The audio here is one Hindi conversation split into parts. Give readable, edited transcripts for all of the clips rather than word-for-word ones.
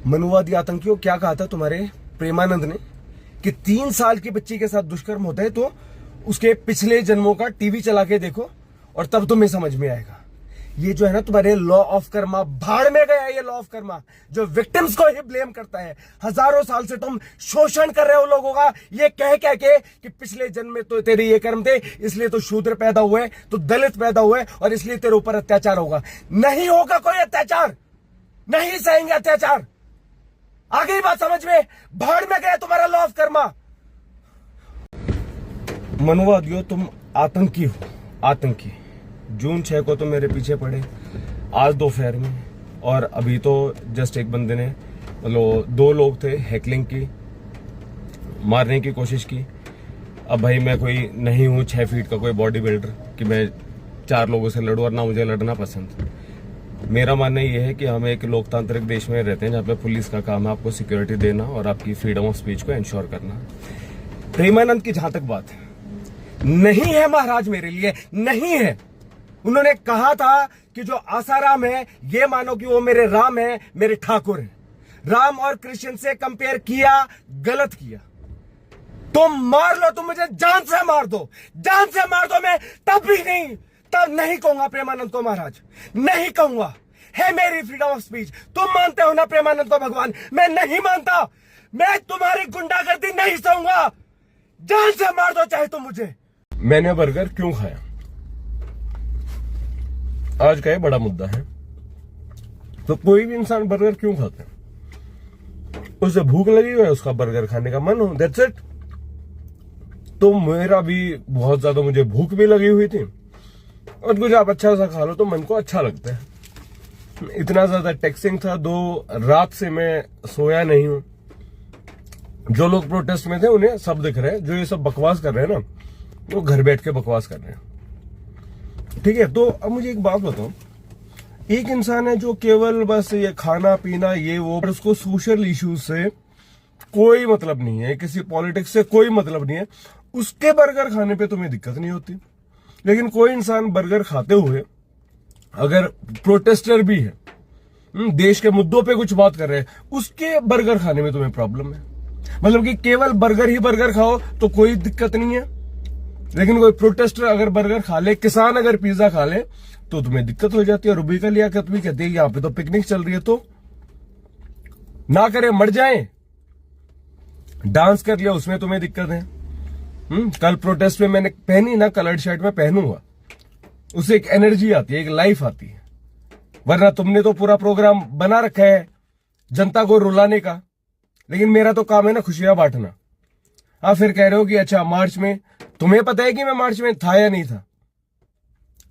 मनुवादी आतंकियों, क्या कहा था तुम्हारे प्रेमानंद ने कि 3 साल की बच्ची के साथ दुष्कर्म होता है तो उसके पिछले जन्मों का टीवी चला के देखो और तब तुम्हें समझ में आएगा। ये जो है ना तुम्हारे लॉ ऑफ कर्मा, भाड़ में गया ये लॉ ऑफ कर्मा जो विक्टिम्स को ही ब्लेम करता है। हजारों साल से तुम शोषण कर रहे हो लोगों का, ये कह कह के कि पिछले जन्म में तो तेरे ये कर्म थे, इसलिए तो शूद्र पैदा हुए, तो दलित पैदा हुए और इसलिए तेरे ऊपर अत्याचार होगा। नहीं होगा कोई अत्याचार, नहीं सहेंगे अत्याचार। आ गई बात समझ में? भाड़ में गया तुम्हारा लॉ ऑफ कर्मा। मनुवादियों, तुम आतंकी हो, आतंकी। जून 6 को तो मेरे पीछे पड़े, आज दोपहर में, और अभी तो जस्ट एक बंदे ने, मतलब 2 लोग थे, हैकलिंग की, मारने की कोशिश की। अब भाई मैं कोई नहीं हूं 6 फीट का कोई बॉडी बिल्डर कि मैं 4 लोगों से लड़ूं, और ना मुझे लड़ना पसंद। मेरा मानना यह है कि हम एक लोकतांत्रिक देश में रहते हैं जहां पे पुलिस का काम है आपको सिक्योरिटी देना और आपकी फ्रीडम ऑफ स्पीच को इंश्योर करना। प्रेमानंद की जहां तक बात है, नहीं है महाराज मेरे लिए, नहीं है। उन्होंने कहा था कि जो आसाराम है ये मानो कि वो मेरे राम है, मेरे ठाकुर है। राम और कृष्ण से कंपेयर किया, गलत किया। तुम मार लो, तुम मुझे जान से मार दो, जान से मार दो, मैं तब भी नहीं, तब नहीं कहूंगा प्रेमानंद को महाराज, नहीं कहूंगा। है मेरी फ्रीडम ऑफ स्पीच। तुम मानते हो ना प्रेमानंद को भगवान, मैं नहीं मानता। मैं तुम्हारी गुंडागर्दी नहीं सहूंगा, जान से मार दो चाहे तुम मुझे। मैंने बर्गर क्यों खाया, आज का ये बड़ा मुद्दा है। तो कोई भी इंसान बर्गर क्यों खाता है? उसे भूख लगी हो, उसका बर्गर खाने का मन हो, दैट्स इट। तो मेरा भी बहुत ज्यादा, मुझे भूख भी लगी हुई थी, और कुछ आप अच्छा सा खा लो तो मन को अच्छा लगता है। इतना ज्यादा टेक्सिंग था, 2 रात से मैं सोया नहीं हूं। जो लोग प्रोटेस्ट में थे उन्हें सब दिख रहे हैं, जो ये सब बकवास कर रहे हैं ना, वो घर बैठ के बकवास कर रहे हैं। ठीक है, तो अब मुझे एक बात बताओ, एक इंसान है जो केवल बस ये खाना पीना ये वो, और उसको सोशल इश्यूज से कोई मतलब नहीं है, किसी पॉलिटिक्स से कोई मतलब नहीं है, उसके बर्गर खाने पे तुम्हें दिक्कत नहीं होती। लेकिन कोई इंसान बर्गर खाते हुए अगर प्रोटेस्टर भी है, देश के मुद्दों पे कुछ बात कर रहे हैं, उसके बर्गर खाने में तुम्हें प्रॉब्लम है। मतलब कि केवल बर्गर ही बर्गर खाओ तो कोई दिक्कत नहीं है, लेकिन कोई प्रोटेस्टर अगर बर्गर खा ले, किसान अगर पिज्जा खा ले, तो तुम्हें दिक्कत हो जाती है। रुबिका लियाकत भी कहती है यहाँ पे तो पिकनिक चल रही है, तो ना करे मर जाए। डांस कर लिया उसमें तुम्हें दिक्कत है। कल प्रोटेस्ट में मैंने पहनी ना कलर्ड शर्ट, में पहनूंगा, उससे एक एनर्जी आती है, एक लाइफ आती है। वरना तुमने तो पूरा प्रोग्राम बना रखा है जनता को रुलाने का, लेकिन मेरा तो काम है ना खुशियां बांटना। हाँ, फिर कह रहे हो कि अच्छा मार्च में, तुम्हें पता है कि मैं मार्च में था या नहीं था?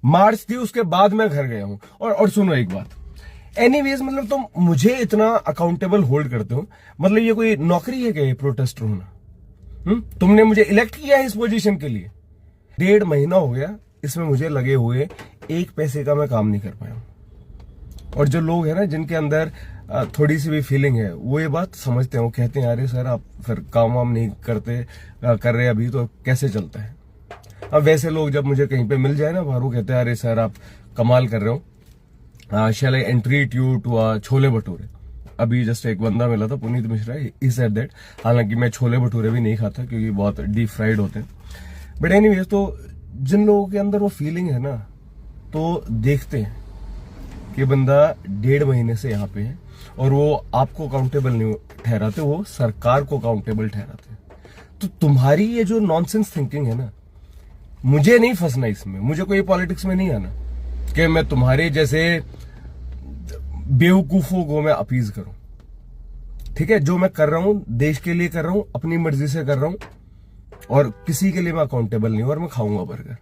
मार्च थी, उसके बाद मैं घर गया हूं। और सुनो एक बात, एनीवेज, मतलब तुम मुझे इतना अकाउंटेबल होल्ड करते हो, मतलब ये कोई नौकरी है क्या ये प्रोटेस्टर होना? तुमने मुझे इलेक्ट किया है इस पोजीशन के लिए। 1.5 महीना हो गया इसमें मुझे लगे हुए, 1 पैसे का मैं काम नहीं कर पाया। और जो लोग हैं ना जिनके अंदर थोड़ी सी भी फीलिंग है, वो ये बात समझते हैं, वो कहते हैं अरे सर आप फिर काम वाम नहीं कर रहे अभी तो कैसे चलता है। अब वैसे लोग जब मुझे कहीं पे मिल जाए ना बाहर, वो कहते हैं अरे सर आप कमाल कर रहे हो, शैल आई एंट्रीट यू टू छोले भटूरे। अभी जस्ट एक बंदा मिला था, Puneet Mishra, he said that. हालांकि मैं छोले भटूरे भी नहीं खाता क्योंकि बहुत डीप फ्राइड होते हैं, बट एनीवेज, तो जिन लोगों के अंदर वो फीलिंग है ना, तो देखते हैं कि बंदा 1.5 महीने से यहाँ पे है और वो आपको अकाउंटेबल नहीं ठहराते, वो सरकार को अकाउंटेबल ठहराते। तो तुम्हारी ये जो नॉनसेंस थिंकिंग है ना, मुझे नहीं फंसना इसमें, मुझे कोई पॉलिटिक्स में नहीं आना कि मैं तुम्हारे जैसे बेवकूफों को मैं अपीज करूं। ठीक है, जो मैं कर रहा हूं देश के लिए कर रहा हूं, अपनी मर्जी से कर रहा हूं, और किसी के लिए मैं अकाउंटेबल नहीं हूं, और मैं खाऊंगा बर्गर।